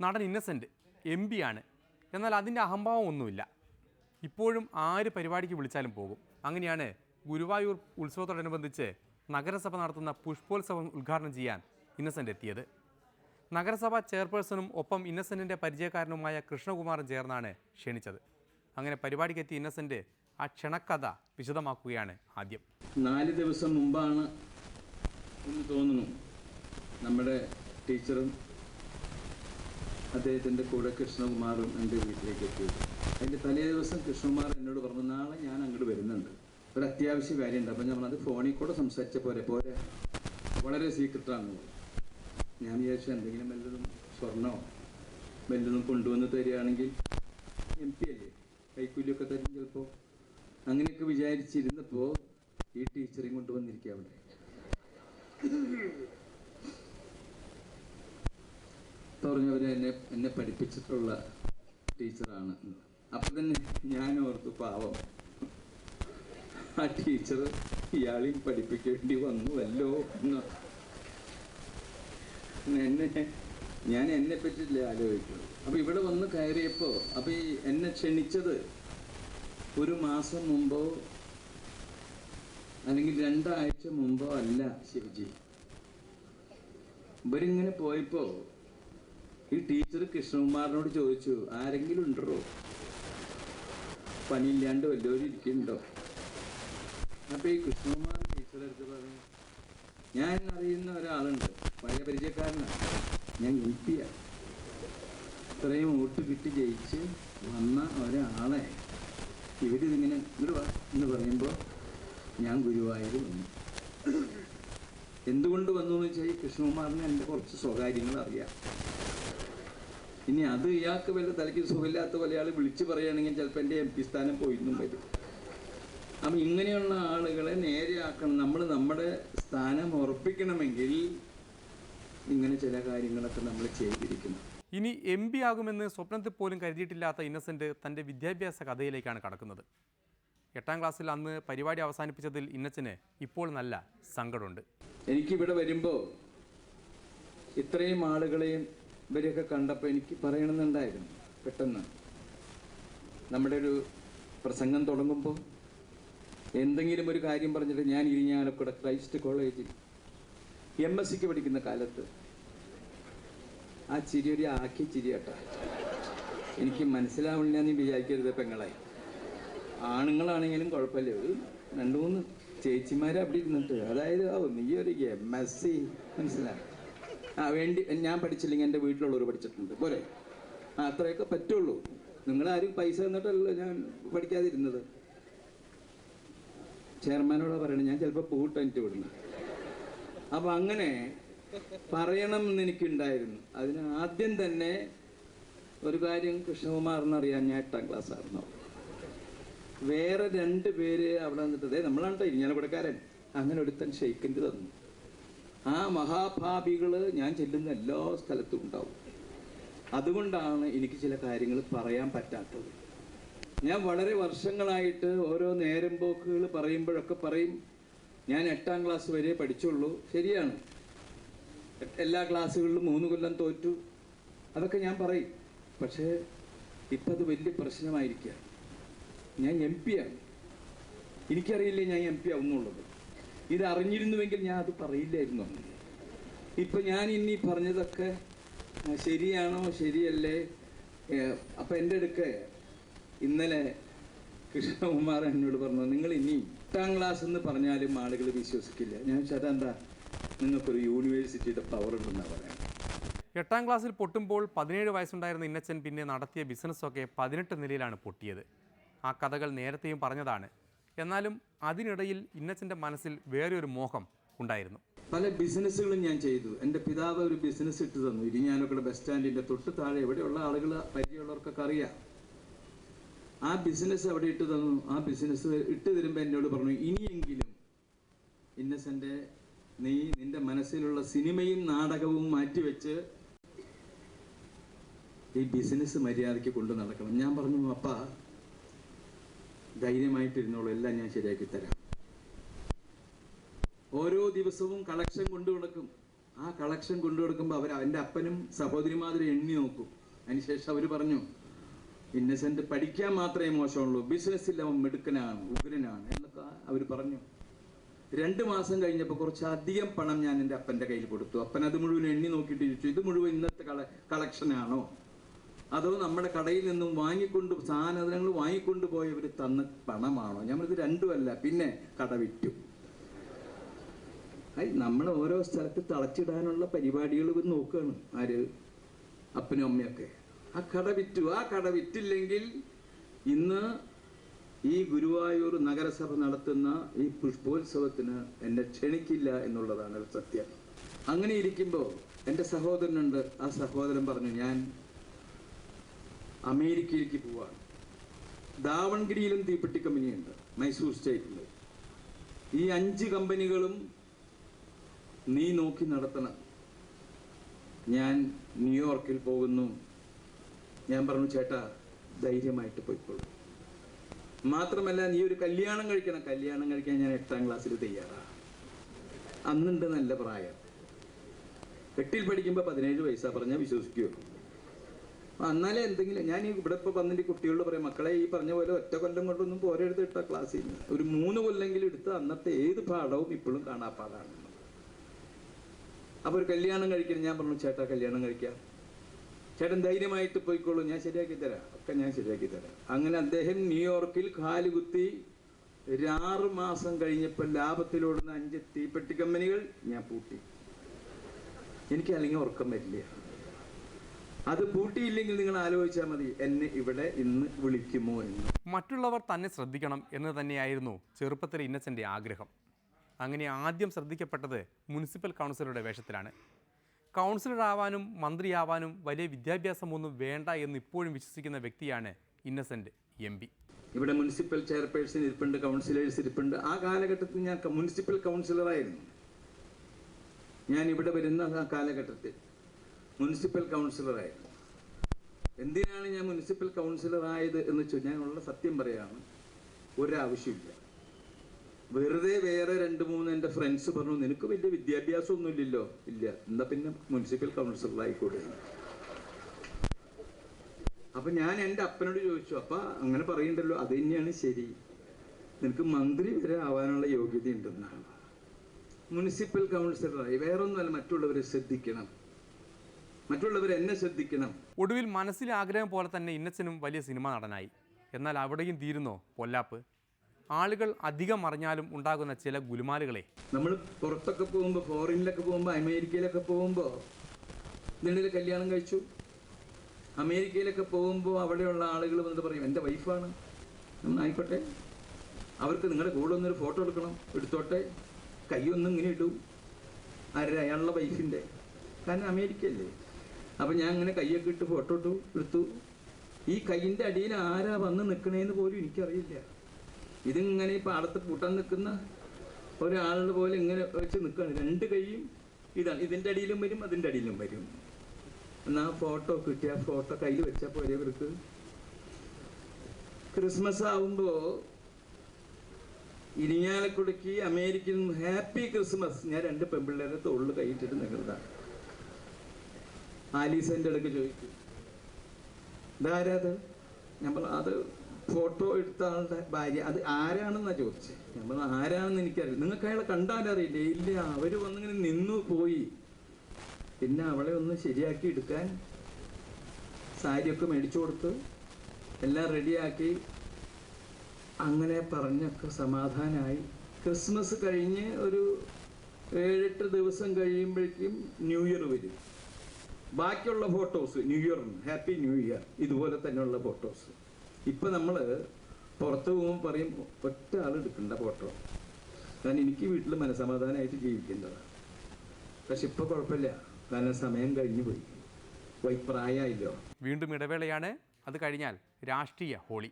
നടൻ innocent MP ആണ്. എന്നാൽ അതിൻ്റെ അഹംഭാവം ഒന്നുമില്ല. ഇപ്പോഴും ആര് പരിപാടിക്ക് വിളിച്ചാലും പോകും. അങ്ങനെയാണ് ഗുരുവായൂർ ഉത്സവത്തോടനുബന്ധിച്ച് നഗരസഭ നടത്തുന്ന പുഷ്പോത്സവം ഉദ്ഘാടനം ചെയ്യാൻ ഇന്നസെൻ്റ് എത്തിയത്. നഗരസഭ ചെയർപേഴ്സണും ഒപ്പം ഇന്നസെൻറ്റിൻ്റെ പരിചയക്കാരനുമായ കൃഷ്ണകുമാറും ചേർന്നാണ് ക്ഷണിച്ചത്. അങ്ങനെ പരിപാടിക്കെത്തിയ ഇന്നസെൻ്റ് ആ ക്ഷണക്കഥ വിശദമാക്കുകയാണ് ആദ്യം. 4 ദിവസം മുമ്പാണ് എന്ന് തോന്നുന്നു നമ്മുടെ ടീച്ചറും അദ്ദേഹത്തിൻ്റെ കൂടെ കൃഷ്ണകുമാറും എൻ്റെ വീട്ടിലേക്ക് എത്തിയത്. അതിൻ്റെ തലേ ദിവസം കൃഷ്ണകുമാർ എന്നോട് പറഞ്ഞു, നാളെ ഞാൻ അങ്ങോട്ട് വരുന്നുണ്ട്, ഒരു അത്യാവശ്യ കാര്യമുണ്ട്. അപ്പം ഞാൻ പറഞ്ഞത് ഫോണിൽ കൂടെ സംസാരിച്ച പോരെ വളരെ സീക്രട്ടാണ്. ഞാൻ വിചാരിച്ചു എന്തെങ്കിലും വല്ലതും സ്വർണ്ണമോ വല്ലതും കൊണ്ടുവന്ന് തരികയാണെങ്കിൽ MP അല്ലേ, കൈക്കൂലിയൊക്കെ തരും ചിലപ്പോൾ. അങ്ങനെയൊക്കെ വിചാരിച്ചിരുന്നപ്പോൾ ഈ ടീച്ചറേയും കൊണ്ടുവന്നിരിക്കുക അവിടെ. പറഞ്ഞവർ എന്നെ പഠിപ്പിച്ചിട്ടുള്ള ടീച്ചറാണ്. അപ്പം തന്നെ ഞാൻ ഓർത്തു, പാവം ആ ടീച്ചർ ഇയാളെയും പഠിപ്പിക്കേണ്ടി വന്നുവല്ലോ എന്ന്. ഞാൻ എന്നെ പറ്റിയില്ല ആലോചിക്കുന്നത്. അപ്പം ഇവിടെ വന്ന് കയറിയപ്പോൾ അപ്പം ഈ എന്നെ ക്ഷണിച്ചത് 1 മാസം മുമ്പോ അല്ലെങ്കിൽ 2 ആഴ്ച മുമ്പോ അല്ല ശിവജി. ഇവരിങ്ങനെ പോയപ്പോൾ ഈ ടീച്ചർ കൃഷ്ണകുമാറിനോട് ചോദിച്ചു, ആരെങ്കിലും ഉണ്ടോ, പണിയില്ലാണ്ട് വല്ലവരും ഇരിക്കുന്നുണ്ടോ? അപ്പോൾ ഈ കൃഷ്ണകുമാർ ടീച്ചറെ അടുത്ത് പറഞ്ഞു, ഞാൻ അറിയുന്ന ഒരാളുണ്ട്, പഴയ പരിചയക്കാരനാണ്, ഞാൻ MP ആണ്, ഇത്രയും വോട്ട് കിട്ടി ജയിച്ച് വന്ന ഒരാളെ ഇവരിതിങ്ങനെ ഇങ്ങോട്ട് വാ എന്ന് പറയുമ്പോൾ ഞാൻ ഗുരുവായൂർ വന്നു. എന്തുകൊണ്ട് വന്നു എന്ന് വെച്ചാൽ ഈ കൃഷ്ണകുമാറിന് എൻ്റെ കുറച്ച് സ്വകാര്യങ്ങൾ അറിയാം. ഇനി അത് ഇയാൾക്ക് വല്ല തലയ്ക്ക് സുഖമില്ലാത്ത പോലെ ആൾ വിളിച്ച് പറയുകയാണെങ്കിൽ ചിലപ്പോൾ എൻ്റെ MP സ്ഥാനം പോയിന്നും വരും. അപ്പം ഇങ്ങനെയുള്ള ആളുകളെ നേരെയാക്കണം. നമ്മൾ നമ്മുടെ സ്ഥാനം ഉറപ്പിക്കണമെങ്കിൽ ഇങ്ങനെ ചില കാര്യങ്ങളൊക്കെ നമ്മൾ ചെയ്തിരിക്കണം. ഇനി MP ആകുമെന്ന് സ്വപ്നത്തിൽ പോലും കരുതിയിട്ടില്ലാത്ത ഇന്നസെൻ്റ് തൻ്റെ വിദ്യാഭ്യാസ കഥയിലേക്കാണ് കടക്കുന്നത്. 8ാം ക്ലാസ്സിൽ അന്ന് പരിപാടി അവസാനിപ്പിച്ചതിൽ ഇന്നച്ചന് ഇപ്പോൾ നല്ല സങ്കടമുണ്ട്. എനിക്കിവിടെ വരുമ്പോൾ ഇത്രയും ആളുകളെയും ഇവരെയൊക്കെ കണ്ടപ്പോൾ എനിക്ക് പറയണമെന്നുണ്ടായിരുന്നു. പെട്ടെന്ന് നമ്മുടെ ഒരു പ്രസംഗം തുടങ്ങുമ്പോൾ എന്തെങ്കിലും ഒരു കാര്യം പറഞ്ഞിട്ട് ഞാൻ ഇരിഞ്ഞാലക്കുട ക്രൈസ്റ്റ് കോളേജിൽ MSc പഠിക്കുന്ന കാലത്ത് ആ ചിരി ഒരു ആക്കി ചിരി കേട്ടോ. എനിക്ക് മനസ്സിലാവില്ല എന്ന് വിചാരിക്കരുത് പെങ്ങളായി. ആണുങ്ങളാണെങ്കിലും കുഴപ്പമില്ല, ഒരു 2-3 ചേച്ചിമാർ അവിടെ ഇരുന്നിട്ട്, അതായത് നീ ഒരു MSc മനസ്സിലായി വേണ്ടി ഞാൻ പഠിച്ചില്ലെങ്കിൽ എൻ്റെ വീട്ടിലുള്ളവർ പഠിച്ചിട്ടുണ്ട് പോരെ, അത്രയൊക്കെ പറ്റുള്ളൂ. നിങ്ങളാരും പൈസ തന്നിട്ടല്ലോ ഞാൻ പഠിക്കാതിരുന്നത്. ചെയർമാനോടാണ് പറയണത്, ഞാൻ ചിലപ്പോൾ പൂട്ടനിട്ട് വിടുന്നു. അപ്പം അങ്ങനെ പറയണം എന്ന് എനിക്കുണ്ടായിരുന്നു. അതിന് ആദ്യം തന്നെ ഒരു കാര്യം കൃഷ്ണകുമാറിനറിയാൻ, ഞാൻ 8ാം ക്ലാസ് ആയിരുന്നു. വേറെ 2 പേര് അവിടെ വന്നിട്ട്, നമ്മളാണ് ഇരിഞ്ഞാലക്കുടക്കാരൻ, അങ്ങനെ ഒരുത്തൻ ഷെയ്ക്കൻഡ് തന്നു. ആ മഹാഭാപികൾ ഞാൻ ചെല്ലുന്ന എല്ലാ സ്ഥലത്തും ഉണ്ടാവും. അതുകൊണ്ടാണ് എനിക്ക് ചില കാര്യങ്ങൾ പറയാൻ പറ്റാത്തത്. ഞാൻ വളരെ വർഷങ്ങളായിട്ട് ഓരോ നേരം പോക്കുകൾ പറയുമ്പോഴൊക്കെ പറയും, ഞാൻ 8ാം ക്ലാസ് വരെ പഠിച്ചുള്ളൂ. ശരിയാണ്, എല്ലാ ക്ലാസ്സുകളിലും 3 കൊല്ലം തോറ്റു, അതൊക്കെ ഞാൻ പറയും. പക്ഷേ ഇപ്പം അത് വലിയ പ്രശ്നമായിരിക്കുക. ഞാൻ MP ആണ്, എനിക്കറിയില്ലേ ഞാൻ MP ആവുന്നുള്ളത്. ഇത് അറിഞ്ഞിരുന്നുവെങ്കിൽ ഞാൻ അത് പറയില്ലായിരുന്നു. ഇപ്പം ഞാൻ ഇനി പറഞ്ഞതൊക്കെ ശരിയാണോ ശരിയല്ലേ? അപ്പം എൻ്റെ അടുക്ക് ഇന്നലെ കൃഷ്ണകുമാർ എന്നോട് പറഞ്ഞു, നിങ്ങൾ ഇനി 8ാം ക്ലാസ് എന്ന് പറഞ്ഞാലും ആളുകൾ വിശ്വസിക്കില്ല. ഞാൻ ചോദിച്ചാൽ എന്താ, നിങ്ങൾക്കൊരു യൂണിവേഴ്സിറ്റിയുടെ പവർ ഉണ്ടെന്നാണ് പറയുന്നത്. 8ാം ക്ലാസ്സിൽ പൊട്ടുമ്പോൾ 17 വയസ്സുണ്ടായിരുന്ന ഇന്നച്ചൻ പിന്നെ നടത്തിയ ബിസിനസ്സൊക്കെ 18 നിലയിലാണ് പൊട്ടിയത്. ആ കഥകൾ നേരത്തെയും പറഞ്ഞതാണ്. എന്നാലും അതിനിടയിൽ ഇന്നച്ചൻ്റെ മനസ്സിൽ വേറെ ഒരു മോഹം ഉണ്ടായിരുന്നു. പല ബിസിനസ്സുകളും ഞാൻ ചെയ്തു. എൻ്റെ പിതാവ് ഒരു ബിസിനസ് ഇട്ട് തന്നു, ഇരിഞ്ഞാലക്കുട ബസ് സ്റ്റാൻഡിൻ്റെ തൊട്ട് താഴെ. എവിടെയുള്ള ആളുകൾ പരിചയമുള്ളവർക്കൊക്കെ അറിയാം. ആ ബിസിനസ് അവിടെ ഇട്ട് തന്നു. ആ ബിസിനസ് ഇട്ട് തരുമ്പോൾ എന്നോട് പറഞ്ഞു, ഇനിയെങ്കിലും ഇന്നസെൻ്റ് നീ നിൻ്റെ മനസ്സിലുള്ള സിനിമയും നാടകവും മാറ്റിവെച്ച് ഈ ബിസിനസ് മര്യാദയ്ക്ക് കൊണ്ടു നടക്കണം. ഞാൻ പറഞ്ഞു, അപ്പാ ധൈര്യമായിട്ടിരുന്നോളൂ, എല്ലാം ഞാൻ ശരിയാക്കി തരാം. ഓരോ ദിവസവും കളക്ഷൻ കൊണ്ടു നടക്കും. ആ കളക്ഷൻ കൊണ്ടു കൊടുക്കുമ്പോൾ എൻ്റെ അപ്പനും സഹോദരിമാതിരി എണ്ണി നോക്കും. അതിനുശേഷം അവർ പറഞ്ഞു, ഇന്നസെന്റ് പഠിക്കാൻ മാത്രമേ മോശമുള്ളൂ, ബിസിനസ്സിൽ അവൻ മിടുക്കനാണ്, ഉഗ്രനാണ് എന്നൊക്കെ അവർ പറഞ്ഞു. 2 മാസം കഴിഞ്ഞപ്പോൾ കുറച്ചധികം പണം ഞാൻ എൻ്റെ അപ്പൻ്റെ കയ്യിൽ കൊടുത്തു. അപ്പൻ അത് മുഴുവൻ എണ്ണി നോക്കിയിട്ട് ചോദിച്ചു, ഇത് മുഴുവൻ ഇന്നത്തെ കളക്ഷനാണോ, അതോ നമ്മുടെ കടയിൽ നിന്നും സാധനങ്ങൾ വാങ്ങിക്കൊണ്ട് പോയവർ തന്ന പണമാണോ? ഞമ്മളിത് രണ്ടുമല്ല. പിന്നെ കട വിറ്റു. നമ്മൾ ഓരോ സ്ഥലത്ത് തളച്ചിടാനുള്ള പരിപാടികൾ നോക്കുകയാണ് ആര്, അപ്പനും അമ്മയൊക്കെ. ആ കട വിറ്റു. ആ കട വിറ്റില്ലെങ്കിൽ ഇന്ന് ഈ ഗുരുവായൂർ നഗരസഭ നടത്തുന്ന ഈ പുഷ്പോത്സവത്തിന് എന്നെ ക്ഷണിക്കില്ല എന്നുള്ളതാണ് സത്യം. അങ്ങനെ ഇരിക്കുമ്പോൾ എൻ്റെ സഹോദരനുണ്ട്. ആ സഹോദരൻ പറഞ്ഞു, ഞാൻ അമേരിക്കയിലേക്ക് പോവാണ്. ദാവൺഗിരിയിലും തീപ്പെട്ടി കമ്പനിയുണ്ട്, മൈസൂർ സ്റ്റേറ്റിൽ. ഈ 5 കമ്പനികളും നീ നോക്കി നടത്തണം. ഞാൻ ന്യൂയോർക്കിൽ പോകുന്നു. ഞാൻ പറഞ്ഞു, ചേട്ടാ ധൈര്യമായിട്ട് പോയിക്കോളൂ. മാത്രമല്ല നീ ഒരു കല്യാണം കഴിക്കണം. കല്യാണം കഴിക്കാൻ ഞാൻ 8ാം ക്ലാസ്സിൽ തയ്യാറാണ്. അന്നുണ്ട് നല്ല പ്രായം. 8ൽ പഠിക്കുമ്പോൾ 17 വയസ്സാ പറഞ്ഞാൽ വിശ്വസിക്കുമോ? എന്നാലേ എന്തെങ്കിലും. ഞാൻ ഇവിടെ ഇപ്പോൾ വന്നിട്ട് കുട്ടികളോട് പറയും, മക്കളെ ഈ പറഞ്ഞ പോലെ ഒറ്റ കൊല്ലം കൊണ്ടൊന്നും പോരെടുത്ത് ഇട്ട ക്ലാസ്സിൽ ഒരു 3 കൊല്ലെങ്കിലും എടുത്ത് അന്നത്തെ ഏത് പാഠവും ഇപ്പോഴും കാണാപ്പാടാണ്. അപ്പോൾ ഒരു കല്യാണം കഴിക്കണം. ഞാൻ പറഞ്ഞു, ചേട്ടാ കല്യാണം കഴിക്കാം, ചേട്ടൻ ധൈര്യമായിട്ട് പോയിക്കോളൂ, ഞാൻ ശരിയാക്കി തരാം, ഒക്കെ ഞാൻ ശരിയാക്കി തരാം. അങ്ങനെ അദ്ദേഹം ന്യൂയോർക്കിൽ കാലുകുത്തി 6 മാസം കഴിഞ്ഞപ്പോൾ ലാഭത്തിലോടുന്ന 5 തീപ്പെട്ടി കമ്പനികൾ ഞാൻ പൂട്ടി. എനിക്ക് അല്ലെങ്കിൽ ഉറക്കം വരില്ല. അത് പൂട്ടിയില്ലെങ്കിൽ നിങ്ങൾ ആലോചിച്ചാൽ മതി എന്നെ ഇവിടെ ഇന്ന് വിളിക്കുമോ എന്ന്. മറ്റുള്ളവർ തന്നെ ശ്രദ്ധിക്കണം എന്ന് തന്നെയായിരുന്നു ചെറുപ്പത്തിലെ ഇന്നസെൻ്റെ ആഗ്രഹം. അങ്ങനെ ആദ്യം ശ്രദ്ധിക്കപ്പെട്ടത് മുനിസിപ്പൽ കൗൺസിലറുടെ വേഷത്തിലാണ്. കൗൺസിലർ ആവാനും മന്ത്രിയാവാനും വലിയ വിദ്യാഭ്യാസമൊന്നും വേണ്ട എന്ന് ഇപ്പോഴും വിശ്വസിക്കുന്ന വ്യക്തിയാണ് ഇന്നസെന്റ് MP. ഇവിടെ മുനിസിപ്പൽ ചെയർപേഴ്സൺ ഇരിപ്പുണ്ട്, കൗൺസിലേഴ്സ് ഇരിപ്പുണ്ട്. ആ കാലഘട്ടത്തിൽ ഞാൻ മുനിസിപ്പൽ കൗൺസിലറായിരുന്നു. ഞാൻ ഇവിടെ വരുന്ന ആ കാലഘട്ടത്തിൽ മുനിസിപ്പൽ കൗൺസിലറായിരുന്നു. എന്തിനാണ് ഞാൻ മുനിസിപ്പൽ കൗൺസിലർ ആയത് എന്ന് ഞാനുള്ള സത്യം പറയാണ്, ഒരാവശ്യമില്ല. വെറുതെ വേറെ 2-3 എൻ്റെ ഫ്രണ്ട്സ് പറഞ്ഞു, നിനക്ക് വലിയ വിദ്യാഭ്യാസം ഒന്നും ഇല്ലല്ലോ. ഇല്ല, എന്നാ പിന്നെ മുനിസിപ്പൽ കൗൺസിലർ ആയിക്കോട്ടെ. അപ്പൊ ഞാൻ എൻ്റെ അപ്പനോട് ചോദിച്ചു, അപ്പ അങ്ങനെ പറയണ്ടല്ലോ, അത് തന്നെയാണ് ശരി, നിനക്ക് മന്ത്രി വരെ ആവാനുള്ള യോഗ്യത ഉണ്ടെന്നാണ്. മുനിസിപ്പൽ കൗൺസിലറായി. വേറൊന്നുമല്ല, മറ്റുള്ളവരെ ശ്രദ്ധിക്കണം, മറ്റുള്ളവർ എന്നെ ശ്രദ്ധിക്കണം. ഒടുവിൽ മനസ്സിലെ ആഗ്രഹം പോലെ തന്നെ ഇന്നസെന്റും വലിയ സിനിമ നടനായി. എന്നാൽ അവിടെയും തീരുന്നോ പൊല്ലാപ്പ്? ആളുകൾ അധികം അറിഞ്ഞാലും ഉണ്ടാകുന്ന ചില ഗുലുമാലുകളെ. നമ്മൾ പുറത്തൊക്കെ പോകുമ്പോൾ, ഫോറിനിലൊക്കെ പോകുമ്പോൾ, അമേരിക്കയിലൊക്കെ പോകുമ്പോൾ ഇതിനിടയിൽ കല്യാണം കഴിച്ചു. അമേരിക്കയിലൊക്കെ പോകുമ്പോൾ അവിടെയുള്ള ആളുകൾ വന്നിട്ട് പറയും, എൻ്റെ വൈഫാണ്, ആയിക്കോട്ടെ, അവർക്ക് നിങ്ങളുടെ കൂടെ ഒന്നൊരു ഫോട്ടോ എടുക്കണം, എടുത്തോട്ടെ, കൈ ഒന്നും ഇങ്ങനെ ഇടും. അയാളുടെ വൈഫിൻ്റെ, കാരണം അമേരിക്കയല്ലേ. അപ്പം ഞാൻ ഇങ്ങനെ കൈയൊക്കെ ഇട്ട് ഫോട്ടോ എടുത്തു. ഈ കൈയിൻ്റെ അടിയിൽ ആരാ വന്ന് നിൽക്കണേന്ന് പോലും എനിക്കറിയില്ല. ഇതിങ്ങനെ ഈ പാടത്ത് പൂട്ടാൻ നിൽക്കുന്ന ഒരാളുടെ പോലെ ഇങ്ങനെ വെച്ച് നിൽക്കുകയാണ്. 2 കൈയും ഇതാണ്, ഇതിൻ്റെ അടിയിലും വരും, അതിൻ്റെ അടിയിലും വരും. എന്നാൽ ഫോട്ടോ കിട്ടിയ ഫോട്ടോ കയ്യിൽ വെച്ചാൽ പോലെ ഇവർക്ക്. ക്രിസ്മസ് ആവുമ്പോൾ ഇരിങ്ങാലക്കുടയ്ക്ക് അമേരിക്കയിൽ നിന്ന് ഹാപ്പി ക്രിസ്മസ് ഞാൻ 2 പെൺപിള്ളേരെ തോളിൽ കൈയിട്ടിട്ട് നിൽക്കുന്നതാണ്. ആലീസൻ്റെ ഇടയ്ക്ക് ചോദിക്കും, ഇതാരാത്? നമ്മൾ അത് ഫോട്ടോ എടുത്ത ആളുടെ ഭാര്യ. അത് ആരാണെന്നാ ചോദിച്ചത്. നമ്മൾ ആരാണെന്ന് എനിക്കറിയില്ല. നിങ്ങൾക്ക് അയാളെ കണ്ടാലറിയില്ല? ഇല്ല, അവർ വന്നിങ്ങനെ നിന്നു പോയി. പിന്നെ അവളെ ഒന്ന് ശരിയാക്കി എടുക്കാൻ സാരിയൊക്കെ മേടിച്ചു കൊടുത്ത് എല്ലാം റെഡിയാക്കി അങ്ങനെ പറഞ്ഞൊക്കെ സമാധാനമായി. ക്രിസ്മസ് കഴിഞ്ഞ് ഒരു 7-8 ദിവസം കഴിയുമ്പോഴേക്കും ന്യൂ ഇയർ വരും. ബാക്കിയുള്ള ഫോട്ടോസ് ന്യൂ ഇയറിന് ഹാപ്പി ന്യൂ ഇയർ ഇതുപോലെ തന്നെയുള്ള ഫോട്ടോസ്. ഇപ്പം നമ്മൾ പുറത്ത് പോകുമ്പോൾ പറയും, ഒറ്റ ആൾ എടുക്കേണ്ട ഫോട്ടോ, കാരണം എനിക്ക് വീട്ടിൽ മനസമാധാനമായിട്ട് ജീവിക്കേണ്ടതാണ്. പക്ഷെ ഇപ്പോൾ കുഴപ്പമില്ല, കാരണം സമയം കഴിഞ്ഞു പോയി, പ്രായമായില്ലോ. വീണ്ടും ഇടവേളയാണ്. അത് കഴിഞ്ഞാൽ രാഷ്ട്രീയ ഹോളി.